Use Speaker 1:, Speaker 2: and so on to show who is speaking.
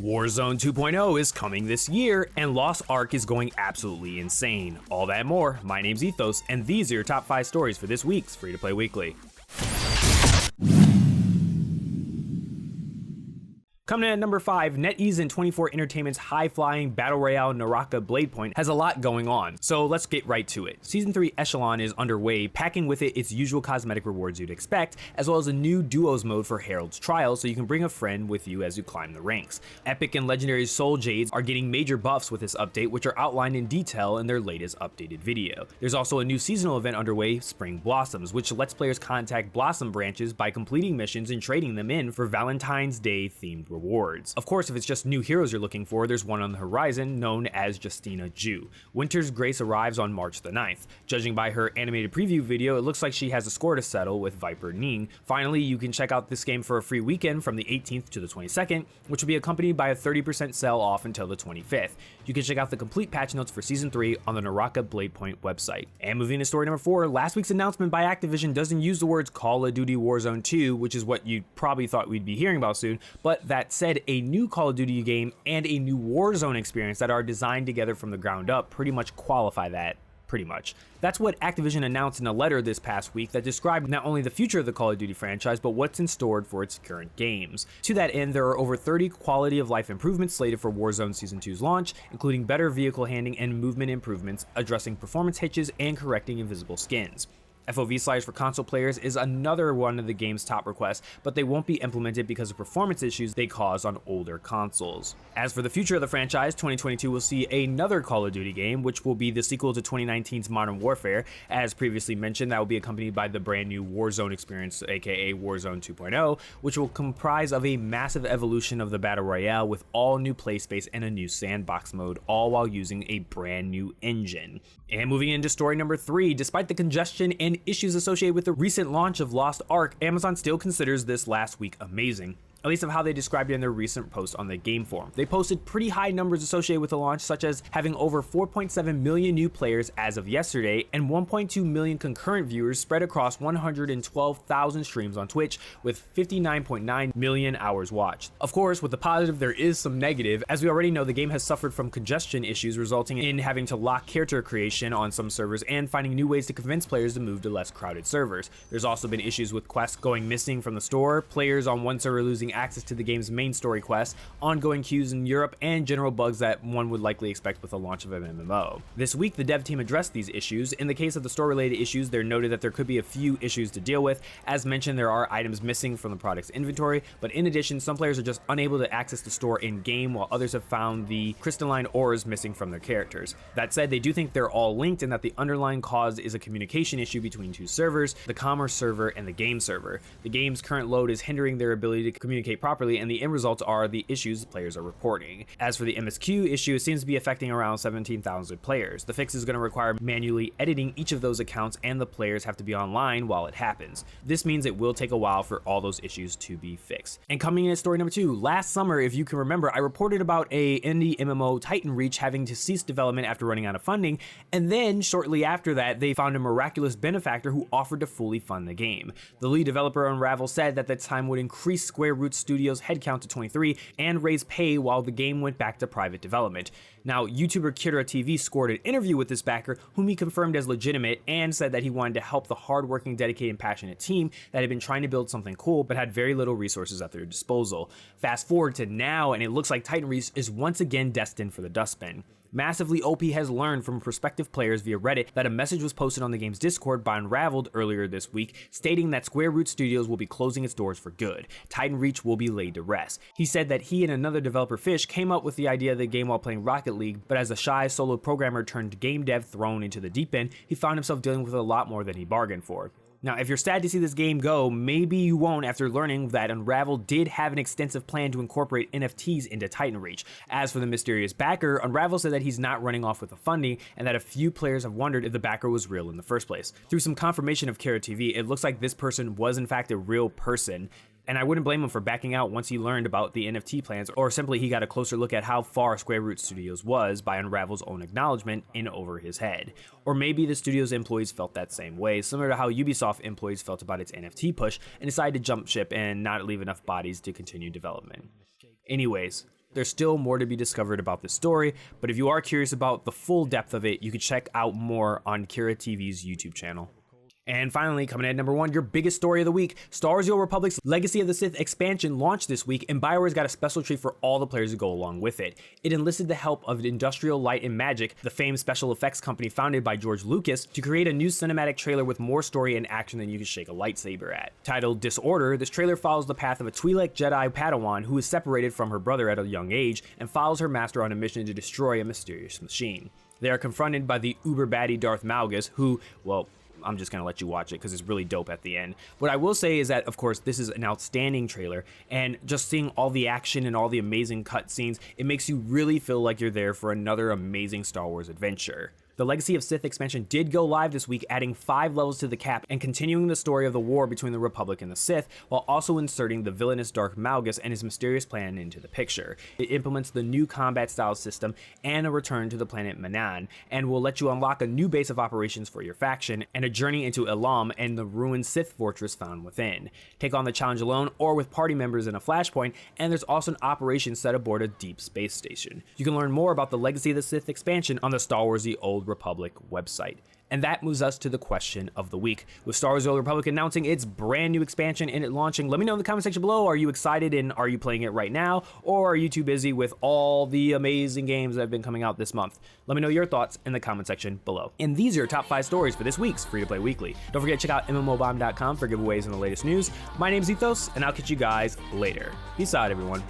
Speaker 1: Warzone 2.0 is coming this year, and Lost Ark is going absolutely insane. All that and more, my name's Ethos, and these are your top 5 stories for this week's Free to Play Weekly. Coming in at number 5, NetEase and 24 Entertainment's high-flying battle royale Naraka Bladepoint has a lot going on, so let's get right to it. Season 3 Echelon is underway, packing with it its usual cosmetic rewards you'd expect, as well as a new duos mode for Herald's Trial so you can bring a friend with you as you climb the ranks. Epic and Legendary Soul Jades are getting major buffs with this update, which are outlined in detail in their latest updated video. There's also a new seasonal event underway, Spring Blossoms, which lets players contact blossom branches by completing missions and trading them in for Valentine's Day themed rewards. Of course, if it's just new heroes you're looking for, there's one on the horizon known as Justina Ju. Winter's Grace arrives on March the 9th. Judging by her animated preview video, it looks like she has a score to settle with Viper Ning. Finally, you can check out this game for a free weekend from the 18th to the 22nd, which will be accompanied by a 30% sell off until the 25th. You can check out the complete patch notes for Season 3 on the Naraka Bladepoint website. And moving to story number 4, last week's announcement by Activision doesn't use the words Call of Duty Warzone 2, which is what you probably thought we'd be hearing about soon, but that said, a new Call of Duty game and a new Warzone experience that are designed together from the ground up pretty much qualify that. Pretty much. That's what Activision announced in a letter this past week that described not only the future of the Call of Duty franchise, but what's in store for its current games. To that end, there are over 30 quality of life improvements slated for Warzone Season 2's launch, including better vehicle handling and movement improvements, addressing performance hitches, and correcting invisible skins. FOV sliders for console players is another one of the game's top requests, but they won't be implemented because of performance issues they cause on older consoles. As for the future of the franchise, 2022 will see another Call of Duty game, which will be the sequel to 2019's Modern Warfare. As previously mentioned, that will be accompanied by the brand new Warzone experience, aka Warzone 2.0, which will comprise of a massive evolution of the Battle Royale with all new play space and a new sandbox mode, all while using a brand new engine. And moving into story number 3, despite the congestion and issues associated with the recent launch of Lost Ark, Amazon still considers this last week amazing. At least of how they described it in their recent post on the game forum. They posted pretty high numbers associated with the launch, such as having over 4.7 million new players as of yesterday and 1.2 million concurrent viewers spread across 112,000 streams on Twitch with 59.9 million hours watched. Of course, with the positive, there is some negative. As we already know, the game has suffered from congestion issues resulting in having to lock character creation on some servers and finding new ways to convince players to move to less crowded servers. There's also been issues with quests going missing from the store, players on one server losing access to the game's main story quests, ongoing queues in Europe, and general bugs that one would likely expect with the launch of an MMO. This week, the dev team addressed these issues. In the case of the store-related issues, they're noted that there could be a few issues to deal with. As mentioned, there are items missing from the product's inventory, but in addition, some players are just unable to access the store in-game, while others have found the crystalline ores missing from their characters. That said, they do think they're all linked and that the underlying cause is a communication issue between two servers, the commerce server and the game server. The game's current load is hindering their ability to communicate properly, and the end results are the issues players are reporting. As for the MSQ issue, it seems to be affecting around 17,000 players. The fix is going to require manually editing each of those accounts, and the players have to be online while it happens. This means it will take a while for all those issues to be fixed. And coming in at story number 2, last summer, if you can remember, I reported about a indie MMO Titanreach having to cease development after running out of funding, and then shortly after that, they found a miraculous benefactor who offered to fully fund the game. The lead developer Unravel said that the time would increase Square Root Studios' headcount to 23 and raise pay while the game went back to private development. Now, YouTuber Kira TV scored an interview with this backer, whom he confirmed as legitimate, and said that he wanted to help the hardworking, dedicated, and passionate team that had been trying to build something cool but had very little resources at their disposal. Fast forward to now, and it looks like Titanreach is once again destined for the dustbin. Massively OP has learned from prospective players via Reddit that a message was posted on the game's Discord by Unraveled earlier this week, stating that Square Root Studios will be closing its doors for good. Titanreach will be laid to rest. He said that he and another developer, Fish, came up with the idea of the game while playing Rocket League, but as a shy solo programmer turned game dev thrown into the deep end, he found himself dealing with a lot more than he bargained for. Now, if you're sad to see this game go, maybe you won't after learning that Unravel did have an extensive plan to incorporate NFTs into Titanreach. As for the mysterious backer, Unravel said that he's not running off with the funding and that a few players have wondered if the backer was real in the first place. Through some confirmation of Kara TV, it looks like this person was in fact a real person. And I wouldn't blame him for backing out once he learned about the NFT plans, or simply he got a closer look at how far Square Root Studios was by Unravel's own acknowledgement in over his head. Or maybe the studio's employees felt that same way, similar to how Ubisoft employees felt about its NFT push and decided to jump ship and not leave enough bodies to continue development. Anyways, There's still more to be discovered about this story, but if you are curious about the full depth of it, you can check out more on Kira TV's YouTube channel. And finally, coming in at number 1, your biggest story of the week, Star Wars: The Old Republic's Legacy of the Sith expansion launched this week, and BioWare's got a special treat for all the players who go along with it. It enlisted the help of Industrial Light and Magic, the famed special effects company founded by George Lucas, to create a new cinematic trailer with more story and action than you can shake a lightsaber at. Titled Disorder, this trailer follows the path of a Twi'lek Jedi Padawan who is separated from her brother at a young age and follows her master on a mission to destroy a mysterious machine. They are confronted by the uber baddie Darth Malgus, who, well, I'm just gonna let you watch it because it's really dope at the end. What I will say is that, of course, this is an outstanding trailer, and just seeing all the action and all the amazing cutscenes, it makes you really feel like you're there for another amazing Star Wars adventure. The Legacy of Sith expansion did go live this week, adding 5 levels to the cap and continuing the story of the war between the Republic and the Sith, while also inserting the villainous Darth Malgus and his mysterious plan into the picture. It implements the new combat style system and a return to the planet Manan, and will let you unlock a new base of operations for your faction, and a journey into Elam and the ruined Sith fortress found within. Take on the challenge alone or with party members in a flashpoint, and there's also an operation set aboard a deep space station. You can learn more about the Legacy of the Sith expansion on the Star Wars: The Old Republic website. And that moves us to the question of the week. With Star Wars: The Old Republic announcing its brand new expansion and it launching, let me know in the comment section below, are you excited and are you playing it right now? Or are you too busy with all the amazing games that have been coming out this month? Let me know your thoughts in the comment section below. And these are your top 5 stories for this week's Free to Play Weekly. Don't forget to check out mmobomb.com for giveaways and the latest news. My name's Ethos, and I'll catch you guys later. Peace out, everyone.